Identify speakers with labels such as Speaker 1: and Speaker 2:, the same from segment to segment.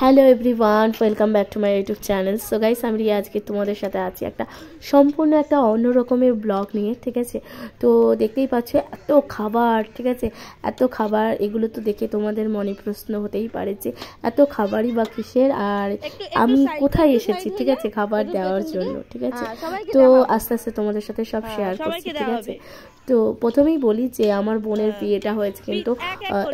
Speaker 1: Hello everyone, welcome back to my YouTube channel. So guys, আমি রিয়া আজকে তোমাদের সাথে আছি একটা সম্পূর্ণ একটা অন্য রকমের ব্লগ নিয়ে। ঠিক আছে, তো দেখতেই পাচ্ছ এত খাবার, ঠিক আছে, এত খাবার। এগুলো তো দেখে তোমাদের মনে প্রশ্ন হতেই পারে যে এত খাবারই বা কিসের, আর আমি কোথায় এসেছি, ঠিক আছে, খাবার দেওয়ার জন্য। ঠিক আছে, তো আস্তে আস্তে তোমাদের সাথে সব শেয়ার করছি। ঠিক আছে, তো প্রথমেই বলি যে আমার বোনের বিয়েটা হয়েছে, কিন্তু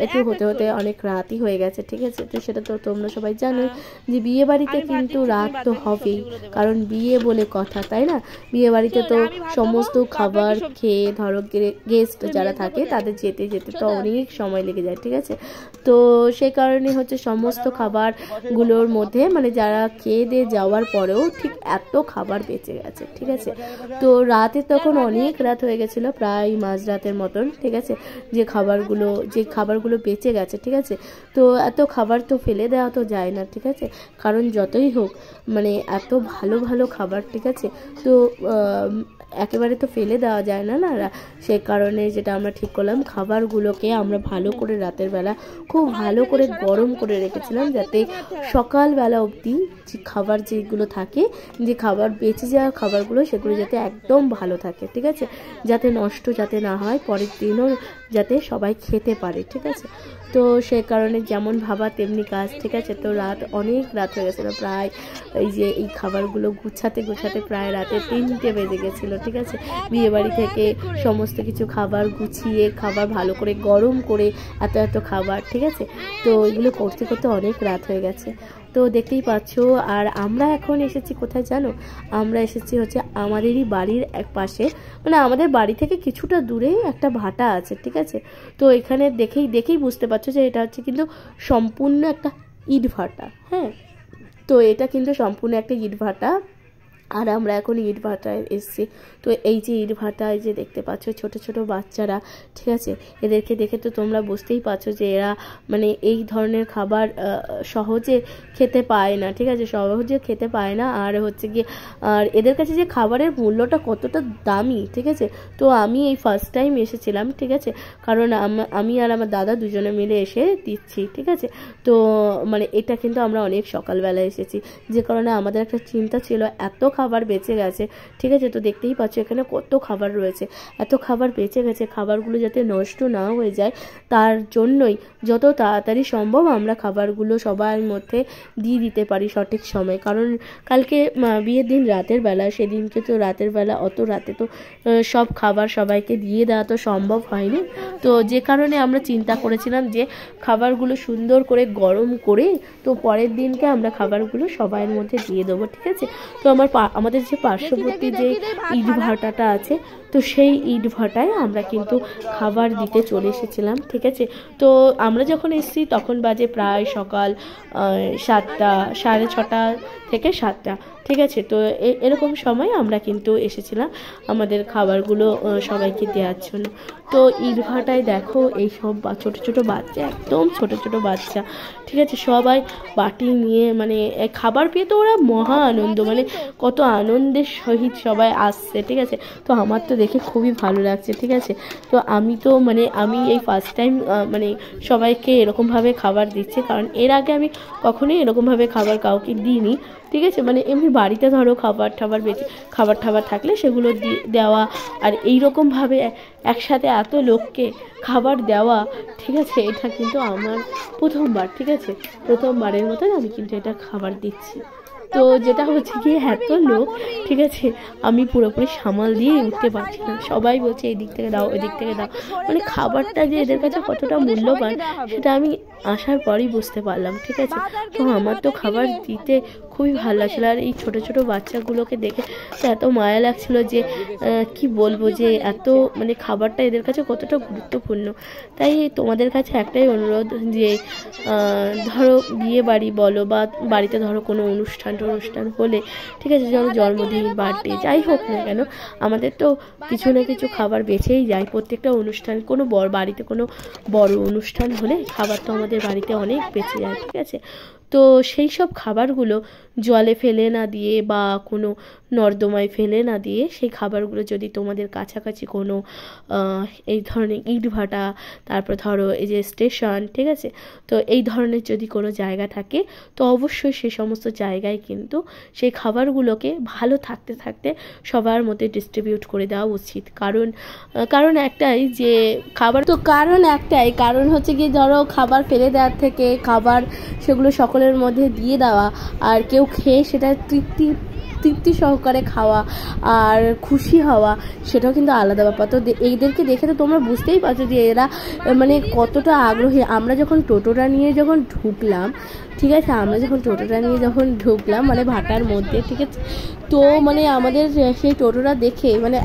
Speaker 1: একটু হতে হতে অনেক রাতই হয়ে গেছে। ঠিক আছে, তো সেটা তো তোমরা সবাই জানো যে বিয়ে বাড়িতে কিন্তু রাত তো হবেই, কারণ বিয়ে বলে কথা, তাই না? বিয়ে বাড়িতে তো সমস্ত খাবার খেয়ে ধরো গেস্ট যারা থাকে তাদের যেতে যেতে তো অনেক সময় লেগে যায়। ঠিক আছে, তো সেই কারণে হচ্ছে সমস্ত খাবারগুলোর মধ্যে মানে যারা খেয়ে দিয়ে যাওয়ার পরেও ঠিক এত খাবার বেঁচে গেছে। ঠিক আছে, তো রাতে তখন অনেক রাত হয়ে গেছিলো, প্রায় মাঝরাতের মতন। ঠিক আছে, যে খাবারগুলো বেঁচে গেছে। ঠিক আছে, তো এত খাবার তো ফেলে দেওয়া তো যায় না। ঠিক আছে, কারণ যতই হোক মানে এত ভালো ভালো খাবার। ঠিক আছে, তো একেবারে তো ফেলে দেওয়া যায় না না, সে কারণে যেটা আমরা ঠিক করলাম, খাবারগুলোকে আমরা ভালো করে রাতের বেলা খুব ভালো করে গরম করে রেখেছিলাম, যাতে সকালবেলা অবধি যে খাবার যেগুলো থাকে, যে খাবার বেঁচে যাওয়া খাবারগুলো, সেগুলো যাতে একদম ভালো থাকে। ঠিক আছে, যাতে নষ্ট যাতে না হয়, পরের দিনও যাতে সবাই খেতে পারে। ঠিক আছে, তো সে কারণে যেমন ভাবা তেমনি কাজ। ঠিক আছে, তো অনেক রাত হয়ে গেছিলো, প্রায় এই খাবারগুলো গুছাতে গুছাতে প্রায় রাতে 3টে বেজে গেছিলো। ঠিক আছে, বিয়েবাড়ি থেকে সমস্ত কিছু খাবার গুছিয়ে, খাবার ভালো করে গরম করে এত এত খাবার। ঠিক আছে, তো এগুলো করতে করতে অনেক রাত হয়ে গেছে, তো দেখতেই পাচ্ছ। আর আমরা এখন এসেছি কোথায় জানো? আমরা এসেছি হচ্ছে আমাদেরই বাড়ির এক পাশে, মানে আমাদের বাড়ি থেকে কিছুটা দূরে একটা ভাটা আছে। ঠিক আছে, তো এখানে দেখেই বুঝতে পারছো যে এটা হচ্ছে কিন্তু সম্পূর্ণ একটা ইট ভাটা। হ্যাঁ, তো এটা কিন্তু সম্পূর্ণ একটা ইট ভাটা, আর আমরা এখন ইট ভাটায় এসেছি। তো এই যে ইট ভাটায় যে দেখতে পাচ্ছ ছোট ছোট বাচ্চারা, ঠিক আছে, এদেরকে দেখে তো তোমরা বুঝতেই পারছো যে এরা মানে এই ধরনের খাবার সহজে খেতে পায় না। ঠিক আছে, সহজে খেতে পায় না, আর হচ্ছে গিয়ে আর এদের কাছে যে খাবারের মূল্যটা কতটা দামি। ঠিক আছে, তো আমি এই ফার্স্ট টাইম এসেছিলাম। ঠিক আছে, কারণ আমি আর আমার দাদা দুজনে মিলে এসে দিচ্ছি। ঠিক আছে, তো মানে এটা কিন্তু আমরা অনেক সকালবেলা এসেছি, যে কারণে আমাদের একটা চিন্তা ছিল এত খাবার বেঁচে গেছে। ঠিক আছে, তো দেখতেই পাচ্ছ এখানে কত খাবার রয়েছে, এত খাবার বেঁচে গেছে, খাবারগুলো যাতে নষ্ট না হয়ে যায় তার জন্যই যত তাড়াতাড়ি সম্ভব আমরা খাবারগুলো সবার মধ্যে দিয়ে দিতে পারি সঠিক সময়। কারণ কালকে বিয়ের দিন রাতের বেলা, সেদিনকে তো রাতের বেলা অত রাতে তো সব খাবার সবাইকে দিয়ে দেওয়া তো সম্ভব হয়নি, তো যে কারণে আমরা চিন্তা করেছিলাম যে খাবারগুলো সুন্দর করে গরম করে তো পরের দিনকে আমরা খাবারগুলো সবাইয়ের মধ্যে দিয়ে দেবো। ঠিক আছে, তো আমাদের যে পার্শ্ববর্তী যে ইট ভাটাটা আছে, তো সেই ইট ভাটায় আমরা কিন্তু খাবার দিতে চলে এসেছিলাম। ঠিক আছে, তো আমরা যখন এসেছি তখন বাজে প্রায় সকাল 7টা, 6:30 থেকে 7টা। ঠিক আছে, তো এরকম সময় আমরা কিন্তু এসেছিলাম আমাদের খাবারগুলো সবাইকে দেওয়ার জন্য। তো ইট ভাটায় দেখো এই সব ছোট ছোট বাচ্চা, একদম ছোট ছোট বাচ্চা। ঠিক আছে, সবাই বাটি নিয়ে মানে খাবার পেয়ে তো ওরা মহা আনন্দ, মানে কত আনন্দের সহিত সবাই আসছে। ঠিক আছে, তো আমার তো দেখে খুবই ভালো লাগছে। ঠিক আছে, তো আমি এই ফার্স্ট টাইম মানে সবাইকে এরকমভাবে খাবার দিচ্ছি, কারণ এর আগে আমি কখনোই এরকমভাবে খাবার কাউকে দিইনি। ঠিক আছে, মানে এমনি বাড়িতে ধরো খাবার টাবার থাকলে সেগুলো দেওয়া, আর এইরকমভাবে একসাথে এত লোককে খাবার দেওয়া, ঠিক আছে, এটা কিন্তু আমার প্রথমবার। ঠিক আছে, প্রথমবারের মতন আমি কিন্তু এটা খাবার দিচ্ছি। তো যেটা হচ্ছে কি এত লোক, ঠিক আছে, আমি পুরোপুরি সামাল দিয়ে উঠতে পারছি না, সবাই বলছে এই দিক থেকে দাও, ওই দিক থেকে দাও, মানে খাবারটা যে এদের কাছে কতটা মূল্যবান সেটা আমি আসার পরই বুঝতে পারলাম। ঠিক আছে, তো আমার তো খাবার দিতে খুবই ভালো লাগছিলো, আর এই ছোটো ছোটো বাচ্চাগুলোকে দেখে তো এত মায়া লাগছিলো যে কি বলবো, যে এত মানে খাবারটা এদের কাছে কতটা গুরুত্বপূর্ণ। তাই তোমাদের কাছে একটাই অনুরোধ যে ধরো বিয়ে বাড়ি বলো বা বাড়িতে ধরো কোনো অনুষ্ঠান হলে, ঠিক আছে, যেমন জন্মদিন, বার্থডে, যাই হোক না কেন, আমাদের তো কিছু না কিছু খাবার বেঁচেই যায় প্রত্যেকটা অনুষ্ঠান। কোনো বাড়িতে কোনো বড় অনুষ্ঠান হলে খাবার তো আমাদের বাড়িতে অনেক বেঁচে যায়। ঠিক আছে, তো সেই সব খাবারগুলো জলে ফেলে না দিয়ে বা কোনো নর্দমায় ফেলে না দিয়ে সেই খাবারগুলো যদি তোমাদের কাছাকাছি কোনো এই ধরনের ইটভাটা, তারপর ধরো এই যে স্টেশন, ঠিক আছে, তো এই ধরনের যদি কোনো জায়গা থাকে তো অবশ্যই সেই সমস্ত জায়গায় কিন্তু সেই খাবারগুলোকে ভালো থাকতে থাকতে সবার মধ্যে ডিস্ট্রিবিউট করে দেওয়া উচিত। কারণ একটাই যে কারণ হচ্ছে কি, ধরো খাবার ফেলে দেওয়ার থেকে খাবার সেগুলো সকলের মধ্যে দিয়ে দেওয়া আর কেউ খেয়ে সেটা তৃপ্তি সহকারে খাওয়া আর খুশি হওয়া, সেটাও কিন্তু আলাদা ব্যাপার। তো এইদেরকে দেখে তো তোমরা বুঝতেই পারছো যে এরা মানে কতটা আগ্রহী। আমরা যখন টোটোটা নিয়ে ঢুকলাম, ঠিক আছে, মানে ভাটার মধ্যে, ঠিক আছে, তো মানে আমাদের সেই টোটোটা দেখে মানে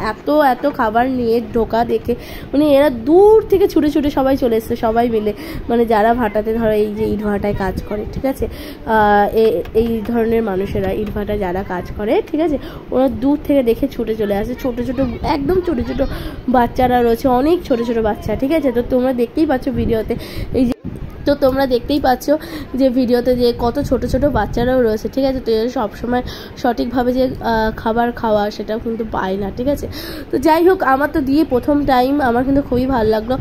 Speaker 1: এত খাবার নিয়ে ঢোকা দেখে মানে এরা দূর থেকে ছুটে সবাই চলে এসছে, সবাই মিলে, মানে যারা ভাটাতে ধরো এই যে ইটভাটায় কাজ করে, ঠিক আছে, এই ধরনের মানুষেরা ইটভাটায় যারা কাজ করে, ঠিক আছে, ওরা দূর থেকে দেখে ছুটে চলে আসে। একদম ছোট বাচ্চারা রয়েছে, অনেক ছোট বাচ্চা, ঠিক আছে। তো তোমরা দেখতেই পাচ্ছ ভিডিওতে যে ভিডিওতে যে কত ছোট বাচ্চারাও রয়েছে, ঠিক আছে। তো এরা সবসময় সঠিকভাবে যে খাবার খাওয়া সেটাও কিন্তু পায় না, ঠিক আছে। তো যাই হোক, আমার তো দিয়ে প্রথম টাইম আমার কিন্তু খুবই ভালো লাগলো।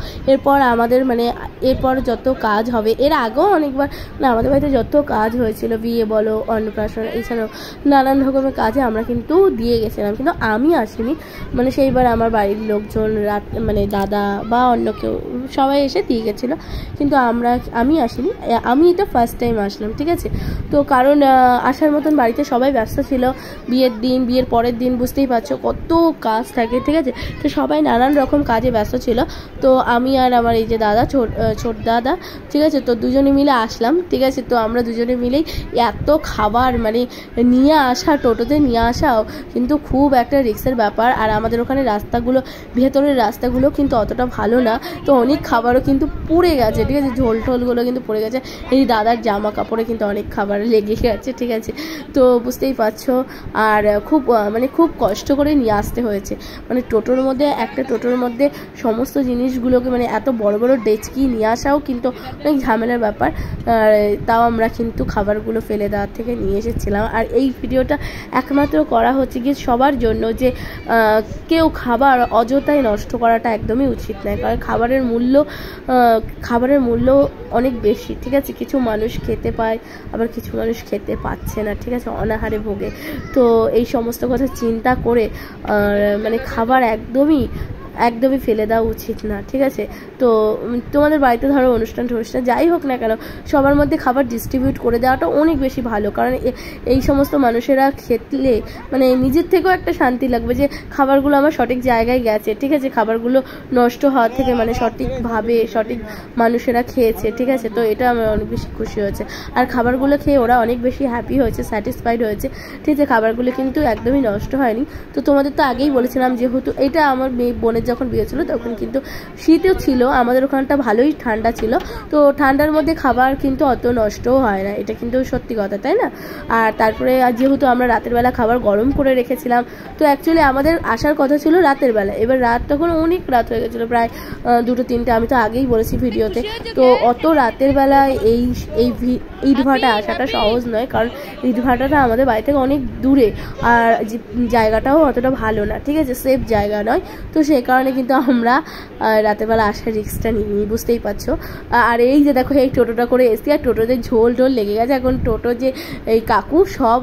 Speaker 1: এরপর যত কাজ হবে, এর আগেও অনেকবার আমাদের বাড়িতে যত কাজ হয়েছিল, বিয়ে বলো, অন্নপ্রাশন, এছাড়াও নানান রকমের কাজে আমরা কিন্তু দিয়ে গেছিলাম, কিন্তু আমি আসিনি। মানে সেইবার আমার বাড়ির লোকজন, মানে দাদা বা অন্য কেউ সবাই এসে দিয়ে গেছিলো, কিন্তু আমি আসিনি। আমি এটা ফার্স্ট টাইম আসলাম, ঠিক আছে। তো কারণ আসার মতন বাড়িতে সবাই ব্যস্ত ছিল, বিয়ের পরের দিন বুঝতেই পারছো কত কাজ থাকে, ঠিক আছে। তো সবাই নানান রকম কাজে ব্যস্ত ছিল। তো আমি আর আমার এই যে দাদা, ছোট দাদা, ঠিক আছে, তো দুজনে মিলে আসলাম, ঠিক আছে। তো আমরা দুজনে মিলেই এত খাবার মানে নিয়ে আসা, টোটোতে নিয়ে আসাও কিন্তু খুব একটা রিস্কের ব্যাপার। আর আমাদের ওখানে ভেতরের রাস্তাগুলো কিন্তু অতটা ভালো না, তো অনেক খাবারও কিন্তু পুড়ে গেছে, ঠিক আছে, ঝোলগুলো কিন্তু পড়ে গেছে। এই দাদার জামা কাপড়ে কিন্তু অনেক খাবার লেগে গেছে, ঠিক আছে। তো বুঝতেই পারছো, আর খুব কষ্ট করে নিয়ে আসতে হয়েছে। মানে একটা টোটোর মধ্যে সমস্ত জিনিসগুলোকে মানে এত বড় ডেচকি নিয়ে আসাও কিন্তু অনেক ঝামেলার ব্যাপার। তাও আমরা কিন্তু খাবারগুলো ফেলে দেওয়ার থেকে নিয়ে এসেছিলাম। আর এই ভিডিওটা একমাত্র করা হচ্ছে গিয়ে সবার জন্য যে কেউ খাবার অযথায় নষ্ট করাটা একদমই উচিত নয়, কারণ খাবারের মূল্য অনেক বেশি, ঠিক আছে। কিছু মানুষ খেতে পায়, আবার কিছু মানুষ খেতে পাচ্ছে না, ঠিক আছে, অনাহারে ভোগে। তো এই সমস্ত কথা চিন্তা করে মানে খাবার একদমই ফেলে দেওয়া উচিত না, ঠিক আছে। তো তোমাদের বাড়িতে ধরো অনুষ্ঠান যাই হোক না কেন, সবার মধ্যে খাবার ডিস্ট্রিবিউট করে দেওয়াটা অনেক বেশি ভালো, কারণ এই সমস্ত মানুষেরা খেলে মানে নিজের থেকেও একটা শান্তি লাগবে যে খাবারগুলো আমার সঠিক জায়গায় গেছে, ঠিক আছে, খাবারগুলো নষ্ট হওয়ার থেকে মানে সঠিক মানুষেরা খেয়েছে, ঠিক আছে। তো এটা আমার অনেক বেশি খুশি হয়েছে। আর খাবারগুলো খেয়ে ওরা অনেক বেশি হ্যাপি হয়েছে, স্যাটিসফাইড হয়েছে, ঠিক আছে। খাবারগুলো কিন্তু একদমই নষ্ট হয়নি। তো তোমাদের তো আগেই বলেছিলাম, যেহেতু এটা আমার বোনের যখন বিয়ে ছিল তখন কিন্তু শীতও ছিল, আমাদের ওখানটা ভালোই ঠান্ডা ছিল, তো ঠান্ডার মধ্যে খাবার কিন্তু অত নষ্টও হয় না, এটা কিন্তু সত্যি কথা, তাই না। আর তারপরে যেহেতু আমরা রাতের বেলা খাবার গরম করে রেখেছিলাম, তো অ্যাকচুয়ালি আমাদের আসার কথা ছিল রাতের বেলা, এবার রাত তখন অনেক রাত হয়ে গেছিলো, প্রায় 2-3টে, আমি তো আগেই বলেছি ভিডিওতে। তো অত রাতের বেলায় এই ইটভাটা আসাটা সহজ নয়, কারণ ইটভাটাটা আমাদের বাড়ি থেকে অনেক দূরে, আর জায়গাটাও অতটা ভালো না, ঠিক আছে, সেফ জায়গা নয়। তো সেই কারণে কিন্তু আমরা রাতেরবেলা আসার রিস্কটা নিই, বুঝতেই পারছো। আর এই যে দেখো, এই টোটোটা করে এসছি, আর টোটোতে ঝোল লেগে গেছে। এখন টোটো যে এই কাকু সব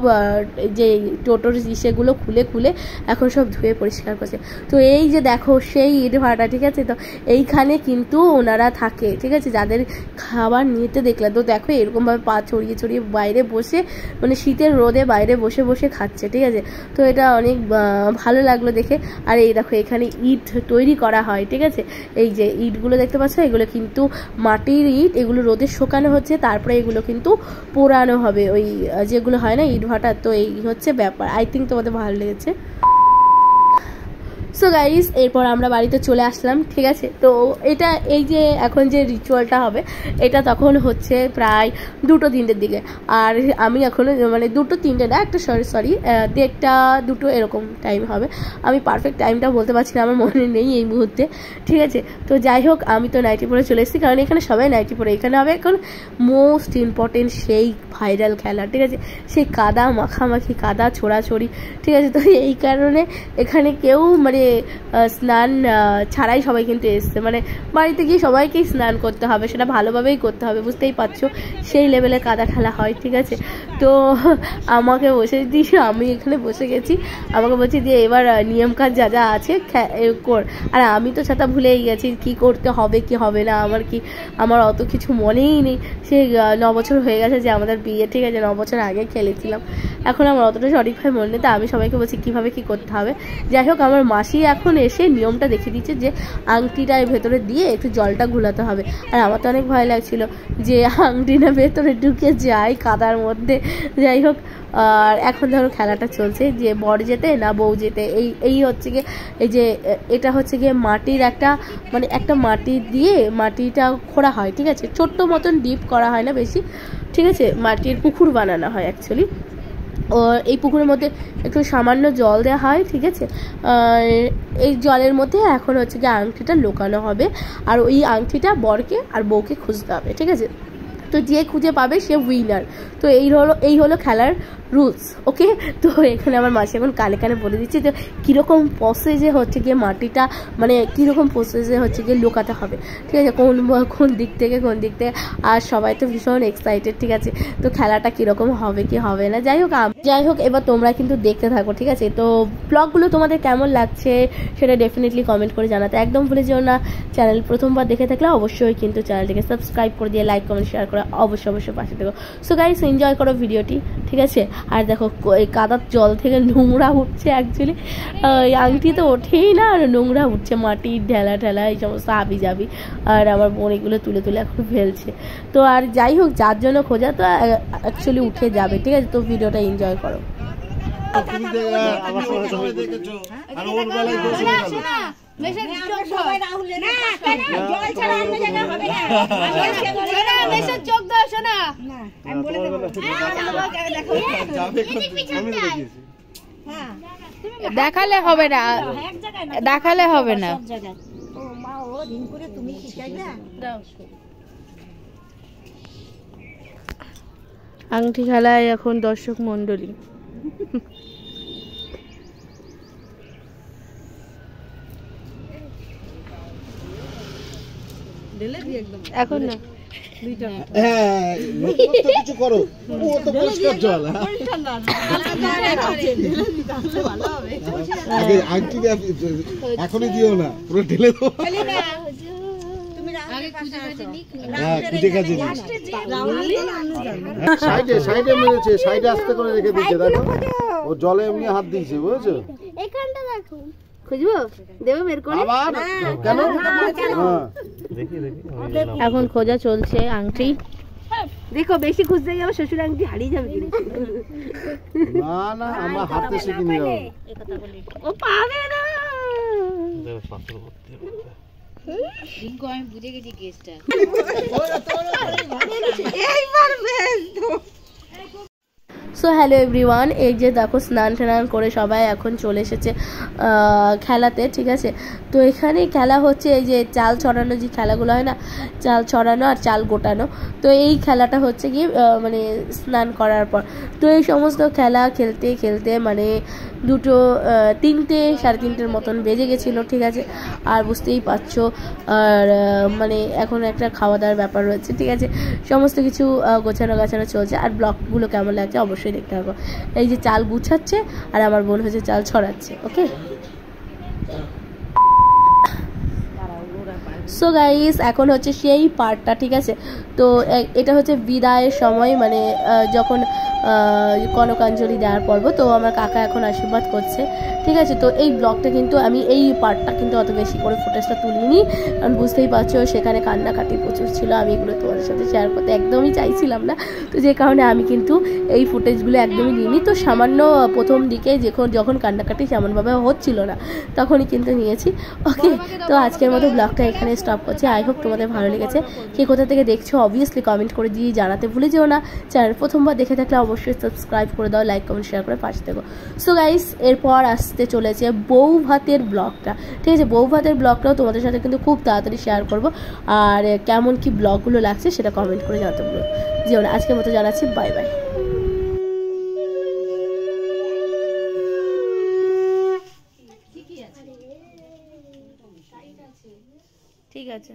Speaker 1: যে টোটোর সেগুলো খুলে এখন সব ধুয়ে পরিষ্কার করছে। তো এই যে দেখো সেই ইটভাটা, ঠিক আছে, তো এইখানে কিন্তু ওনারা থাকে, ঠিক আছে, যাদের খাবার নিতে দেখলাম। তো দেখো এরকমভাবে পা ছড়িয়ে বাইরে বসে, মানে শীতের রোদে বাইরে বসে খাচ্ছে, ঠিক আছে। তো এটা অনেক ভালো লাগলো দেখে। আর এই দেখো এখানে ইট তৈরি করা হয়, ঠিক আছে, এই যে ইটগুলো দেখতে পাচ্ছ, এগুলো কিন্তু মাটির ইট, এগুলো রোদে শুকানো হচ্ছে, তারপরে এগুলো কিন্তু পোড়ানো হবে, ওই যেগুলো হয় না ইট ভাটা। তো এই হচ্ছে ব্যাপার। আই থিঙ্ক তোমাদের ভালো লেগেছে। সো গাইস এরপর আমরা বাড়িতে চলে আসলাম, ঠিক আছে। তো এটা এই যে এখন যে রিচুয়ালটা হবে এটা তখন হচ্ছে প্রায় 2-3টের দিকে, আর আমি এখনও মানে 2-3টে না, একটা সরি 1:30 2 এরকম টাইম হবে। আমি পারফেক্ট টাইমটা বলতে পারছি না, আমার মনে নেই এই মুহূর্তে, ঠিক আছে। তো যাই হোক আমি তো নাইটি পরে চলে এসেছি, কারণ এখানে সবাই নাইটি পরে। এখানে হবে এখন মোস্ট ইম্পর্টেন্ট সেই ভাইরাল খেলা, ঠিক আছে, সেই কাদা মাখামাখি, কাদা ছোড়াছড়ি, ঠিক আছে। তো এই কারণে এখানে কেউ মানে স্নান ছাড়াই সবাই কিন্তু এসছে, মানে বাড়িতে গিয়ে সবাইকেই স্নান করতে হবে, সেটা ভালোভাবেই করতে হবে, বুঝতেই পারছো সেই লেভেলে কাদা খেলা হয়, ঠিক আছে। তো আমাকে বসে দিয়েছে, আমি এখানে বসে গেছি, আমাকে বলছি যে এবার নিয়ম কাজ যা যা আছে কর। আর আমি তো সেটা ভুলেই গেছি কি করতে হবে কি হবে না, আমার অত কিছু মনেই নেই। সে 9 বছর হয়ে গেছে যে আমাদের বিয়ে, ঠিক আছে, 9 বছর আগে খেলেছিলাম, এখন আমার অতটা সঠিকভাবে মনে নেই। তা আমি সবাইকে বলছি কীভাবে কী করতে হবে। যাই হোক আমার মাসি এখন এসে নিয়মটা দেখিয়ে দিচ্ছে যে আংটিটার ভেতরে দিয়ে একটু জলটা ঘোলাতে হবে। আর আমার তো অনেক ভয় লাগছিল যে আংটিটা ভেতরে ঢুকে যায় কাদার মধ্যে। যাই হোক আর এখন ধরো খেলাটা চলছে যে বর যেতে না বউ যেতে, এই হচ্ছে গিয়ে এই যে এটা হচ্ছে গিয়ে মাটির একটা মানে একটা মাটি দিয়ে মাটিটা খোঁড়া হয়, ঠিক আছে, ছোট্ট মতন ডিপ করা হয় না বেশি, ঠিক আছে, মাটির পুকুর বানানো হয় অ্যাকচুয়ালি। এই পুকুরের মধ্যে একটু সামান্য জল দেওয়া হয়, ঠিক আছে। এই জলের মধ্যে এখন হচ্ছে গিয়ে আংটিটা লুকানো হবে, আর ওই আংটিটা বরকে আর বউকে খুঁজতে হবে, ঠিক আছে। তো যে খুঁজে পাবে সে উইনার। তো এই হলো খেলার রুলস, ওকে। তো এখানে আমার মাসি এখন কানে কানে বলে দিচ্ছে যে কীরকম প্রসেসে হচ্ছে গিয়ে মাটিটা মানে কীরকম প্রসেসে হচ্ছে গিয়ে লুকাতে হবে, ঠিক আছে, কোন দিক থেকে আর সবাই তো ভীষণ এক্সাইটেড, ঠিক আছে। তো খেলাটা কীরকম হবে কি হবে না, যাই হোক এবার তোমরা কিন্তু দেখতে থাকো, ঠিক আছে। তো ব্লগগুলো তোমাদের কেমন লাগছে সেটা ডেফিনেটলি কমেন্ট করে জানাতে একদম ভুলে যেও না। চ্যানেল প্রথমবার দেখে থাকলে অবশ্যই কিন্তু চ্যানেলটিকে সাবস্ক্রাইব করে দিয়ে লাইক কমেন্ট শেয়ার করে অবশ্যই পাশে থেকো। সো গাইস এনজয় করো ভিডিওটি, ঠিক আছে। আর দেখো এই কাদার জল থেকে নোংরা উঠছে, অ্যাকচুয়ালি এই আংটি তো ওঠেই না, আর নোংরা উঠছে, মাটির ঢেলা এই সমস্ত হাবি যাবি, আর আমার বোন এগুলো তুলে এখন ফেলছে। তো আর যাই হোক যার জন্য খোঁজা তো অ্যাকচুয়ালি উঠে যাবে, ঠিক আছে। তো ভিডিওটা এনজয় করো।
Speaker 2: দেখালে হবে না, দেখালে হবে না।
Speaker 1: আংটি খেলায় এখন দর্শক মন্ডলী। এখন না
Speaker 3: কিছু করো, এখনই দিও না, পুরো ঢেলে দেবো। সাইডে মেরেছে, সাইডে আস্তে করে রেখে দিচ্ছে, দেখো ও জলে এমনি হাত দিয়েছে, বুঝেছো।
Speaker 1: এখানটা দেখো, খুঁজবো দেবো বের করে
Speaker 3: কেন
Speaker 1: এখন খোঁজা চলছে আংটি। দেখো বেশি খুঁজতে গেলে শ্বশুর আংটি হারিয়ে যাবে।
Speaker 3: না আমরা হাতে শিখিনি,
Speaker 1: ও পাবে না।
Speaker 2: আমি বুঝে গেছি কেসটা।
Speaker 1: সো হ্যালো এভরিওয়ান, এই যে দেখো স্নান টান করে সবাই এখন চলে এসেছে খেলাতে, ঠিক আছে। তো এখানে খেলা হচ্ছে এই যে চাল ছড়ানো, যে খেলাগুলো হয় না, চাল ছড়ানো আর চাল গোটানো। তো এই খেলাটা হচ্ছে কি মানে স্নান করার পর। তো এই সমস্ত খেলা খেলতে খেলতে মানে 3টে 3:30 মতন বেজে গেছিলো, ঠিক আছে। আর বুঝতেই পারছো আর মানে এখন একটা খাওয়া দাওয়ার ব্যাপার রয়েছে, ঠিক আছে। সমস্ত কিছু গোছানো চলছে। আর ব্লগগুলো কেমন লাগছে অবশ্যই দেখতে হবে। এই যে চাল গুছাচ্ছে আর আমার বোন হচ্ছে চাল ছড়াচ্ছে, ওকে। সো গাইস এখন হচ্ছে সেই পার্টটা, ঠিক আছে। তো এটা হচ্ছে বিদায়ের সময়, মানে যখন কনকাঞ্জলি দেওয়ার পর্ব। তো আমার কাকা এখন আশীর্বাদ করছে, ঠিক আছে। তো এই ব্লগটা কিন্তু আমি এই পার্টটা কিন্তু অত বেশি করে ফুটেজটা তুলিনি, কারণ বুঝতেই পারছো সেখানে কান্নাকাটি প্রচুর ছিল। আমি এগুলো তোমাদের সাথে শেয়ার করতে একদমই চাইছিলাম না, তো যে কারণে আমি কিন্তু এই ফুটেজগুলো একদমই নিইনি। তো সামান্য প্রথম দিকে যখন কান্নাকাটি তেমনভাবে হচ্ছিল না তখনই কিন্তু নিয়েছি। ওকে, তো আজকের মতো ব্লগটা এখানে স্টপ করছি। আই হোপ তোমাদের ভালো লেগেছে। কে কোথা থেকে দেখছো অবভিয়াসলি কমেন্ট করে দিয়ে জানাতে ভুলে যেও না। চ্যানেল প্রথমবার দেখে থাকলে অবশ্যই সাবস্ক্রাইব করে দাও, লাইক কমেন্ট শেয়ার করে পাশে থেকো। সো গাইস এরপর আসতে চলেছে বউ ভাতের ব্লগটা, ঠিক আছে। বউ ভাতের ব্লগটাও তোমাদের সাথে কিন্তু খুব তাড়াতাড়ি শেয়ার করব। আর কেমন কি ব্লগগুলো লাগছে সেটা কমেন্ট করে জানাতে ভুলো যেও না। আজকের মতো জানাচ্ছি বাই বাই। ঠিক আছে।